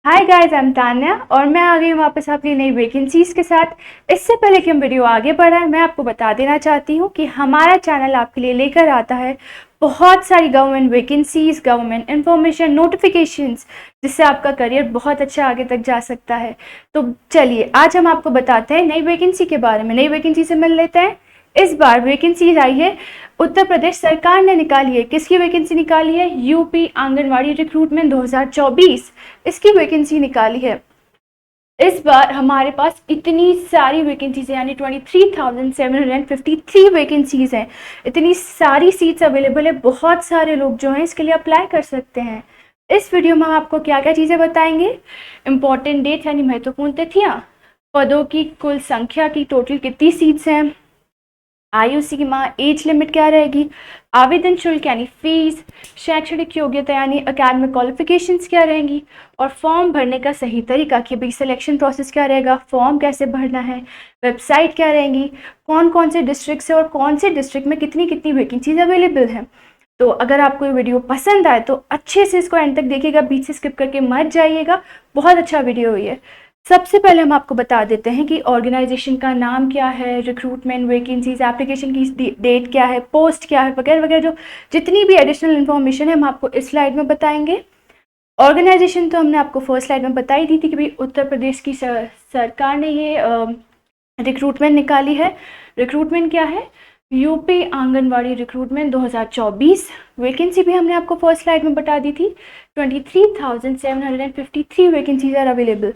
Hi guys, I am Tanya और मैं आ गई हूँ वापस अपनी नई वैकेंसीज़ के साथ। इससे पहले कि हम वीडियो आगे बढ़ाएं, मैं आपको बता देना चाहती हूँ कि हमारा चैनल आपके लिए लेकर आता है बहुत सारी government vacancies, government information, notifications, जिससे आपका करियर बहुत अच्छा आगे तक जा सकता है। तो चलिए आज हम आपको बताते हैं नई वैकेंसी के बारे में। नई वैकेंसी से मिल लेते हैं। इस बार वैकेंसी आई है, उत्तर प्रदेश सरकार ने निकाली है। किसकी वैकेंसी निकाली है? यूपी आंगनवाड़ी रिक्रूटमेंट 2024, इसकी वैकेंसी निकाली है। इस बार हमारे पास इतनी सारी वैकेंसीज है, यानी 23,753 वैकेंसीज हैं। इतनी सारी सीट्स अवेलेबल है, बहुत सारे लोग जो हैं इसके लिए अप्लाई कर सकते हैं। इस वीडियो में हम आपको क्या क्या चीज़ें बताएंगे, इम्पॉर्टेंट डेट यानी महत्वपूर्ण तिथियाँ, पदों की कुल संख्या की टोटल कितनी सीट्स हैं, आयु सीमा एज लिमिट क्या रहेगी, आवेदन शुल्क यानी फीस, शैक्षणिक योग्यता यानी अकेडमिक क्वालिफिकेशंस क्या रहेंगी, और फॉर्म भरने का सही तरीका कि भाई सिलेक्शन प्रोसेस क्या रहेगा, फॉर्म कैसे भरना है, वेबसाइट क्या रहेंगी, कौन कौन से डिस्ट्रिक्ट से और कौन से डिस्ट्रिक्ट में कितनी कितनी वैकेंसीज अवेलेबल हैं। तो अगर आपको ये वीडियो पसंद आए तो अच्छे से इसको एंड तक देखिएगा, बीच से स्किप करके मत जाइएगा। बहुत अच्छा वीडियो है ये। सबसे पहले हम आपको बता देते हैं कि ऑर्गेनाइजेशन का नाम क्या है, रिक्रूटमेंट वैकेंसीज, एप्लीकेशन की डेट क्या है, पोस्ट क्या है, वगैरह वगैरह, जो जितनी भी एडिशनल इन्फॉर्मेशन है हम आपको इस स्लाइड में बताएंगे। ऑर्गेनाइजेशन तो हमने आपको फर्स्ट स्लाइड में बताई दी थी कि भाई उत्तर प्रदेश की सरकार ने ये रिक्रूटमेंट निकाली है। रिक्रूटमेंट क्या है? UP anganwadi recruitment 2024। वैकेंसी भी हमने आपको फर्स्ट स्लाइड में बता दी थी। 23,753 वैकेंसीज आर अवेलेबल।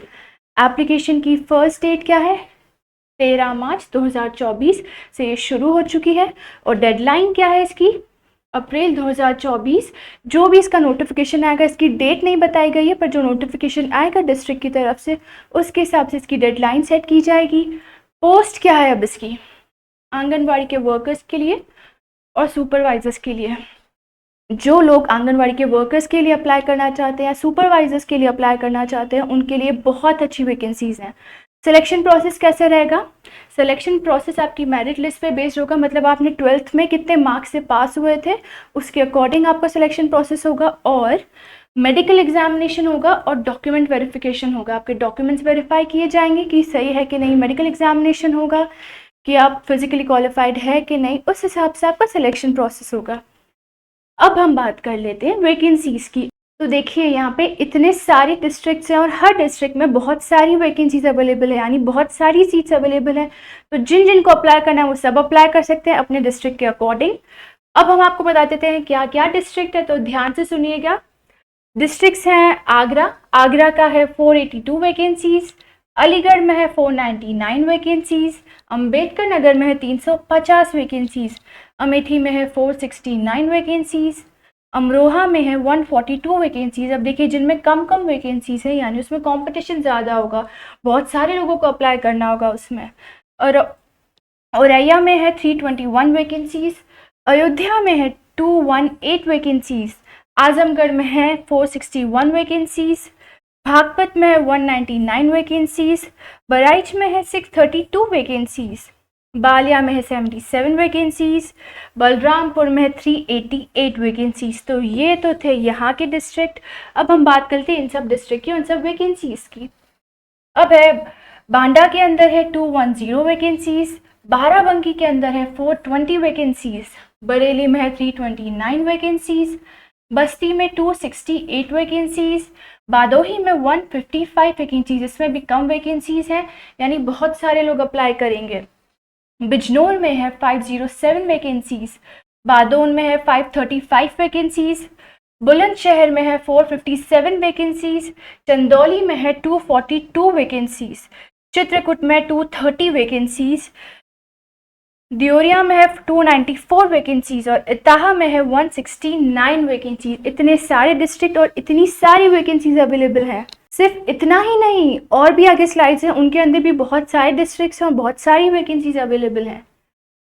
एप्लीकेशन की फर्स्ट डेट क्या है? 13 मार्च 2024 से ये शुरू हो चुकी है। और डेडलाइन क्या है इसकी? अप्रैल 2024। जो भी इसका नोटिफिकेशन आएगा, इसकी डेट नहीं बताई गई है, पर जो नोटिफिकेशन आएगा डिस्ट्रिक्ट की तरफ से उसके हिसाब से इसकी डेडलाइन सेट की जाएगी। पोस्ट क्या है अब इसकी? आंगनवाड़ी के वर्कर्स के लिए और सुपरवाइजर्स के लिए। जो लोग आंगनवाड़ी के वर्कर्स के लिए अप्लाई करना चाहते हैं, सुपरवाइजर्स के लिए अप्लाई करना चाहते हैं, उनके लिए बहुत अच्छी वैकेंसीज हैं। सिलेक्शन प्रोसेस कैसे रहेगा? सिलेक्शन प्रोसेस आपकी मेरिट लिस्ट पे बेस्ड होगा, मतलब आपने 12th में कितने मार्क्स से पास हुए थे उसके अकॉर्डिंग आपका सिलेक्शन प्रोसेस होगा। और मेडिकल एग्जामिनेशन होगा और डॉक्यूमेंट वेरिफिकेशन होगा। आपके डॉक्यूमेंट्स वेरीफाई किए जाएंगे कि सही है कि नहीं। मेडिकल एग्जामिनेशन होगा कि आप फिजिकली क्वालिफाइड है कि नहीं, उस हिसाब से आपका सिलेक्शन प्रोसेस होगा। अब हम बात कर लेते हैं वैकेंसीज की। तो देखिए यहाँ पे इतने सारे डिस्ट्रिक्ट्स हैं और हर डिस्ट्रिक्ट में बहुत सारी वैकेंसीज अवेलेबल है, यानी बहुत सारी सीट्स अवेलेबल हैं। तो जिन जिन को अप्लाई करना है वो सब अप्लाई कर सकते हैं अपने डिस्ट्रिक्ट के अकॉर्डिंग। अब हम आपको बता देते हैं क्या क्या डिस्ट्रिक्ट है, तो ध्यान से सुनिएगा। डिस्ट्रिक्ट्स हैं आगरा, आगरा का है 482 वैकेंसीज, अलीगढ़ में है 499 वैकेंसीज, अंबेडकर नगर में है 350 वैकेंसीज, अमेठी में है 469 वैकेंसीज, अमरोहा में है 142 वैकेंसीज। अब देखिए जिनमें कम कम वैकेंसीज है यानी उसमें कंपटीशन ज़्यादा होगा, बहुत सारे लोगों को अप्लाई करना होगा उसमें। और औरैया में है 321 वैकेंसीज, अयोध्या में है 218 वैकेंसीज, आजमगढ़ में है 461 वैकेंसीज, बागपत में है 199 वैकेंसीज, बहराइच में है 632 वैकेंसीज, बालिया में है 77 वैकेंसीज, बलरामपुर में है 388 वैकेंसीज। तो ये तो थे यहाँ के डिस्ट्रिक्ट। अब हम बात करते हैं इन सब डिस्ट्रिक्ट की, उन सब वैकेंसीज की। अब है बांडा के अंदर है 210 वैकेंसीज, बाराबंकी के अंदर है 420 वैकेंसीज, बरेली में है 329 वैकेंसीज, बस्ती में 268 वैकेंसीज, बादोही में 155 वैकेंसीज, इसमें भी कम वैकेंसीज हैं यानी बहुत सारे लोग अप्लाई करेंगे। बिजनौर में है 507 वैकेंसीज, बादोन में है 535 वैकेंसीज, बुलंदशहर में है 457 वैकेंसीज, चंदौली में है 242 वैकेंसीज, चित्रकूट में 230 वैकेंसीज, दियोरिया में है 294 वैकेंसीज और इटाहा में है 169 वैकेंसीज। इतने सारे डिस्ट्रिक्ट और इतनी सारी वैकेंसीज अवेलेबल हैं। सिर्फ इतना ही नहीं, और भी आगे स्लाइड्स हैं उनके अंदर भी बहुत सारे डिस्ट्रिक्ट्स हैं और बहुत सारी वैकेंसीज अवेलेबल हैं।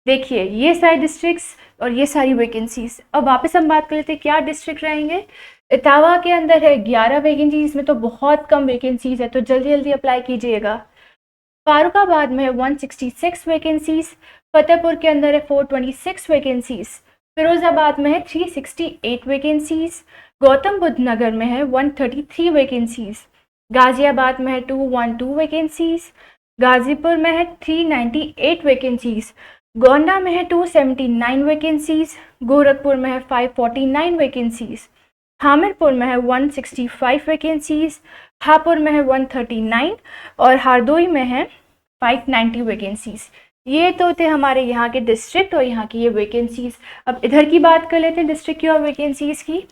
देखिए ये सारे डिस्ट्रिक्ट्स और ये सारी वैकेंसीज। अब वापस हम बात कर लेते हैं क्या डिस्ट्रिक्ट रहेंगे। इटावा के अंदर है 11 वैकेंसीज, इसमें तो बहुत कम वैकेंसीज है, तो जल्दी जल्दी अप्लाई कीजिएगा। फारुखाबाद में है 166 वैकेंसीज, फतेहपुर के अंदर है 426 वैकेंसीज, फिरोजाबाद में है 368 वैकेंसीज, गौतम बुद्ध नगर में है 133 वैकेंसीज, गाजियाबाद में है 212 वैकेंसीज, गाजीपुर में है 398 वैकेंसीज, गोंडा में है 279 वैकेंसीज, गोरखपुर में है 549 वैकेंसीज, हामिरपुर में है 165 वैकेंसीज, हापुड़ में है 139 और हरदोई में है 590 वैकेंसीज। ये तो थे हमारे यहाँ के डिस्ट्रिक्ट और यहाँ की ये वैकेंसीज। अब इधर की बात कर लेते हैं डिस्ट्रिक्ट की और वैकेंसीज की।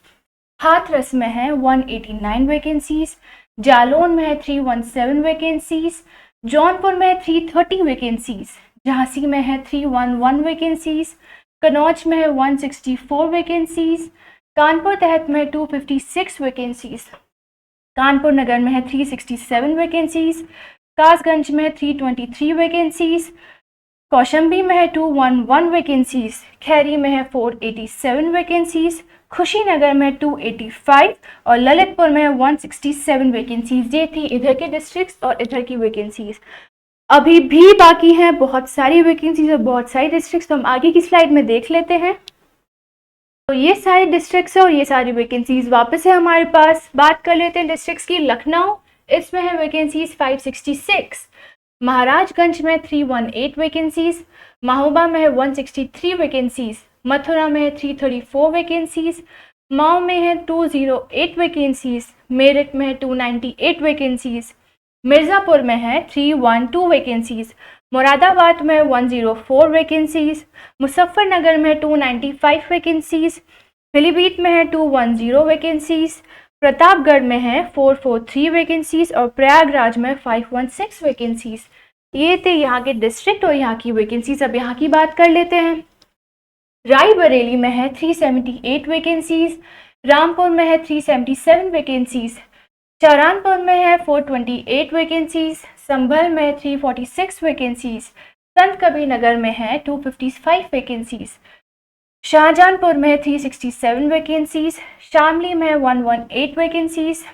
हाथरस में है 189 वैकेंसीज, जालौन में है 317 वैकेंसीज, जौनपुर में है 330 वैकेंसीज, झांसी में है 311 वैकेंसीज, कन्नौज में है 164 वैकेंसीज, कानपुर तहत में 256 वैकेंसीज, कानपुर नगर में है 367 वैकेंसीज, कासगंज में है 323 वैकेंसीज, कौशंबी में है 211 वैकेंसीज, खैरी में है 487 वैकेंसीज, खुशीनगर में 285 और ललितपुर में 167 वैकेंसीज। ये थी इधर के डिस्ट्रिक्ट्स और इधर की वैकेंसीज। अभी भी बाकी हैं बहुत सारी वैकेंसीज और बहुत सारी डिस्ट्रिक्ट्स, तो हम आगे की स्लाइड में देख लेते हैं। तो ये सारे डिस्ट्रिक्ट्स और ये सारी वैकेंसीज वापस है हमारे पास। बात कर लेते हैं डिस्ट्रिक्ट्स की। लखनऊ, इसमें है वैकेंसीज 566, महाराजगंज में 318 वैकेंसीज, महोबा में है 163 वैकेंसीज, मथुरा में है 334 वैकेंसीज, मऊ में है 208 वैकेंसीज, मेरठ में है 298 वैकेंसीज, मिर्ज़ापुर में है 312 वैकेंसीज, मुरादाबाद में 104 वैकेंसीज, मुजफ्फरनगर में 295 वैकेंसीज, पीलीभीत में है 210 वैकेंसीज, प्रतापगढ़ में है 443 वैकेंसीज और प्रयागराज में 516 वैकेंसीज। ये थे यहाँ के डिस्ट्रिक्ट और यहाँ की वैकेंसीज। अब यहाँ की बात कर लेते हैं। रायबरेली में है 378 वैकेंसीज, रामपुर में है 377 वैकेंसीज, चारानपुर में है 428 वैकेंसीज, संभल में 346 वैकेंसीज, संत कबीर नगर में है 255 वैकेंसीज, शाहजहांपुर में 367 वैकेंसीज, शामली में 118 वैकेंसीज,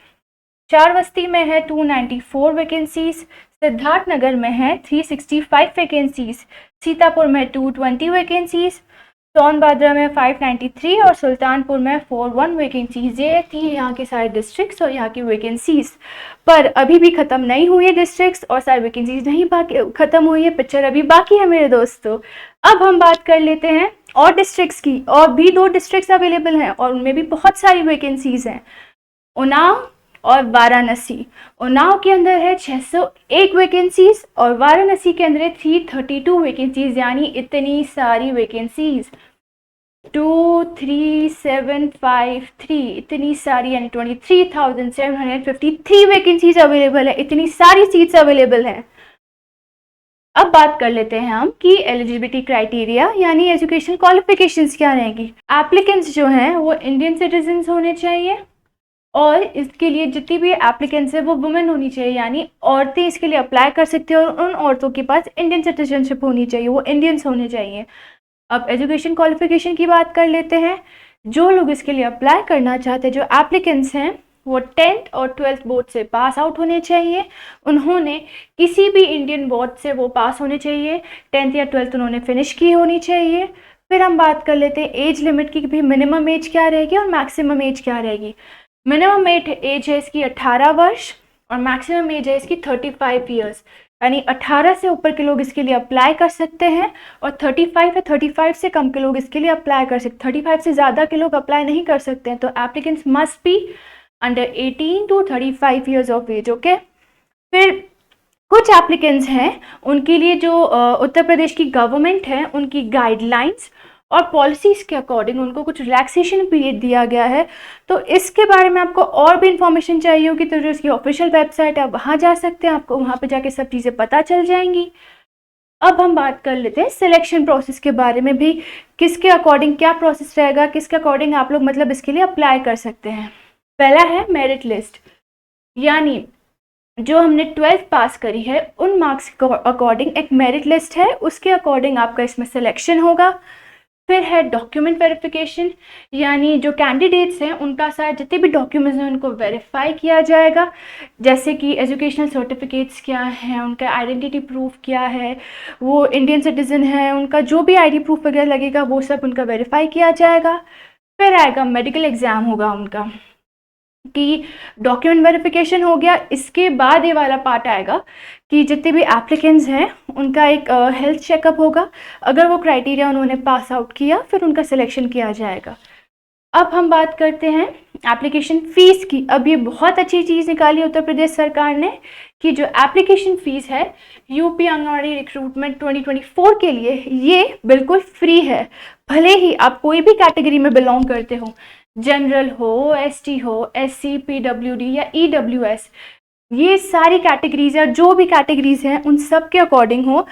चारबस्ती में है 294 वैकेंसीज, सिद्धार्थनगर में है 365 वैकेंसीज, सीतापुर में 220 वैकेंसीज, सोनभद्र में 593 और सुल्तानपुर में 41 वैकेंसीज। ये थी यहाँ के सारे डिस्ट्रिक्ट्स और यहाँ की वैकेंसीज। पर अभी भी ख़त्म नहीं हुई है डिस्ट्रिक्ट्स और सारी वैकेंसीज नहीं ख़त्म हुई है, पिक्चर अभी बाकी है मेरे दोस्तों। अब हम बात कर लेते हैं और डिस्ट्रिक्ट्स की। और भी 2 डिस्ट्रिक्ट्स अवेलेबल हैं और उनमें भी बहुत सारी वैकेंसीज हैं, उन्नाव और वाराणसी। उन्नाव के अंदर है 601 वैकेंसीज और वाराणसी के अंदर है 332 वैकेंसीज, यानी इतनी सारी वैकेंसीज 23753 इतनी सारी, यानी 23,753 वैकेंसीज अवेलेबल है। इतनी सारी सीट्स अवेलेबल हैं। अब बात कर लेते हैं हम कि एलिजिबिलिटी क्राइटेरिया यानी एजुकेशन क्वालिफिकेशंस क्या रहेंगी। एप्लीकेंट्स जो हैं वो इंडियन सिटीजन्स होने चाहिए और इसके लिए जितनी भी एप्लीकेंट्स है वो वुमेन होनी चाहिए, यानी औरतें इसके लिए अप्लाई कर सकती हैं और उन औरतों के पास इंडियन सिटीजनशिप होनी चाहिए, वो इंडियंस होने चाहिए। अब एजुकेशन क्वालिफिकेशन की बात कर लेते हैं। जो लोग इसके लिए अप्लाई करना चाहते हैं, जो एप्लीकेंट्स हैं, वो 10th और 12th बोर्ड से पास आउट होने चाहिए। उन्होंने किसी भी इंडियन बोर्ड से वो पास होने चाहिए, 10th या 12th उन्होंने फिनिश की होनी चाहिए। फिर हम बात कर लेते हैं एज लिमिट की, भी मिनिमम एज क्या रहेगी और मैक्सिमम एज क्या रहेगी। मिनिमम एज है इसकी 18 वर्ष और मैक्सिमम एज है इसकी 35 ईयर्स, यानी 18 से ऊपर के लोग इसके लिए अप्लाई कर सकते हैं और 35 या 35 से कम के लोग इसके लिए अप्लाई कर सकते हैं। 35 से ज़्यादा के लोग अप्लाई नहीं कर सकते हैं। तो applicants must be under 18 to 35 years of age. Okay, फिर कुछ एप्लीकेंट्स हैं उनके लिए जो उत्तर प्रदेश की गवर्नमेंट है उनकी गाइडलाइंस और पॉलिसीज़ के अकॉर्डिंग उनको कुछ रिलैक्सेशन पीरियड दिया गया है। तो इसके बारे में आपको और भी इंफॉर्मेशन चाहिए होगी तो जो इसकी ऑफिशियल वेबसाइट है आप वहाँ जा सकते हैं, आपको वहाँ पे जाके सब चीज़ें पता चल जाएंगी। अब हम बात कर लेते हैं सिलेक्शन प्रोसेस के बारे में भी, किसके अकॉर्डिंग क्या प्रोसेस रहेगा, किसके अकॉर्डिंग आप लोग मतलब इसके लिए अप्लाई कर सकते हैं। पहला है मेरिट लिस्ट, यानी जो हमने 12th पास करी है उन मार्क्स के अकॉर्डिंग एक मेरिट लिस्ट है, उसके अकॉर्डिंग आपका इसमें सिलेक्शन होगा। फिर है डॉक्यूमेंट वेरिफिकेशन, यानी जो कैंडिडेट्स हैं उनका सारे जितने भी डॉक्यूमेंट्स हैं उनको वेरीफाई किया जाएगा, जैसे कि एजुकेशनल सर्टिफिकेट्स क्या हैं, उनका आइडेंटिटी प्रूफ क्या है, वो इंडियन सिटीज़न है, उनका जो भी आईडी प्रूफ वगैरह लगेगा वो सब उनका वेरीफाई किया जाएगा। फिर आएगा मेडिकल एग्ज़ाम होगा उनका, कि डॉक्यूमेंट वेरिफिकेशन हो गया। इसके बाद ये वाला पार्ट आएगा कि जितने भी एप्लीकेंट्स हैं उनका एक हेल्थ चेकअप होगा। अगर वो क्राइटेरिया उन्होंने पास आउट किया फिर उनका सिलेक्शन किया जाएगा। अब हम बात करते हैं एप्लीकेशन फ़ीस की। अब ये बहुत अच्छी चीज़ निकाली उत्तर प्रदेश सरकार ने कि जो एप्लीकेशन फ़ीस है यूपी आंगनवाड़ी रिक्रूटमेंट 2024 के लिए ये बिल्कुल फ्री है। भले ही आप कोई भी कैटेगरी में बिलोंग करते हो, जनरल हो, एसटी हो, एससी, पीडब्ल्यूडी या ईडब्ल्यूएस, ये सारी कैटेगरीज या जो भी कैटेगरीज हैं उन सब के अकॉर्डिंग हो।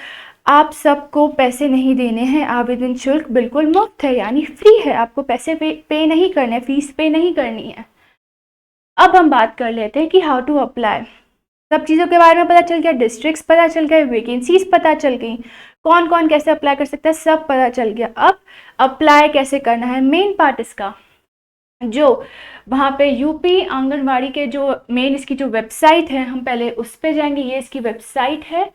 आप सबको पैसे नहीं देने हैं, आवेदन शुल्क बिल्कुल मुफ्त है यानी फ्री है, आपको पैसे पे नहीं करने, फीस पे नहीं करनी है। अब हम बात कर लेते हैं कि हाउ टू अप्लाई। सब चीज़ों के बारे में पता चल गया, डिस्ट्रिक्ट्स पता चल गए, वैकेंसीज पता चल गई, कौन कौन कैसे अप्लाई कर सकता है सब पता चल गया। अब अप्लाई कैसे करना है, मेन पार्ट इसका जो वहाँ पे यूपी आंगनवाड़ी के जो मेन इसकी जो वेबसाइट है, हम पहले उस पर जाएंगे। ये इसकी वेबसाइट है।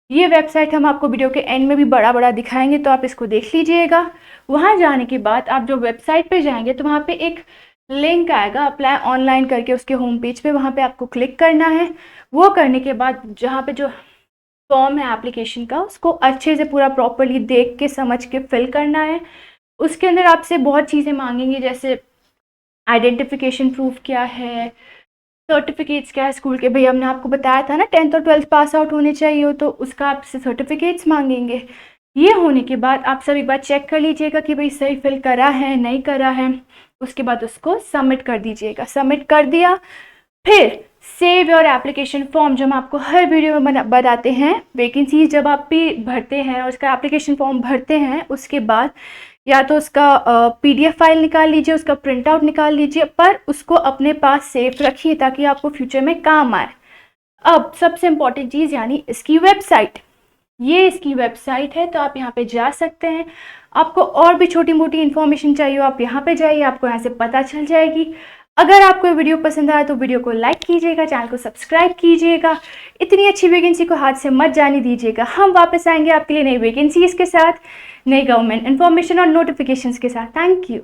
ये वेबसाइट हम आपको वीडियो के एंड में भी बड़ा बड़ा दिखाएंगे, तो आप इसको देख लीजिएगा। वहाँ जाने के बाद आप जो वेबसाइट पे जाएंगे तो वहाँ पे एक लिंक आएगा अप्लाई ऑनलाइन करके, उसके होम पेज पे वहाँ पे आपको क्लिक करना है। वो करने के बाद जहाँ पे जो फॉर्म है एप्लीकेशन का, उसको अच्छे से पूरा प्रॉपरली देख के समझ के फिल करना है। उसके अंदर आपसे बहुत चीज़ें मांगेंगी, जैसे आइडेंटिफिकेशन प्रूफ क्या है, सर्टिफिकेट्स क्या है स्कूल के। भैया हमने आपको बताया था ना 10th और 12th पास आउट होने चाहिए हो, तो उसका आपसे सर्टिफिकेट्स मांगेंगे। ये होने के बाद आप सब एक बार चेक कर लीजिएगा कि भाई सही फिल करा है नहीं करा है। उसके बाद उसको सबमिट कर दीजिएगा। सबमिट कर दिया, फिर सेव योर एप्लीकेशन फॉर्म, जो हम आपको हर वीडियो में बताते हैं। वैकेंसी जब आप भी भरते हैं और उसका एप्लीकेशन फॉर्म भरते हैं, उसके बाद या तो उसका PDF फाइल निकाल लीजिए, उसका प्रिंट आउट निकाल लीजिए, पर उसको अपने पास सेफ रखिए ताकि आपको फ्यूचर में काम आए। अब सबसे इम्पॉर्टेंट चीज़ यानी इसकी वेबसाइट। ये इसकी वेबसाइट है, तो आप यहाँ पे जा सकते हैं। आपको और भी छोटी मोटी इन्फॉर्मेशन चाहिए हो, आप यहाँ पे जाइए, आपको यहाँ से पता चल जाएगी। अगर आपको वीडियो पसंद आया तो वीडियो को लाइक कीजिएगा, चैनल को सब्सक्राइब कीजिएगा। इतनी अच्छी वैकेंसी को हाथ से मत जाने दीजिएगा। हम वापस आएंगे आपके लिए नई वैकेंसीज के साथ, नई गवर्नमेंट इन्फॉर्मेशन और नोटिफिकेशंस के साथ। Thank you.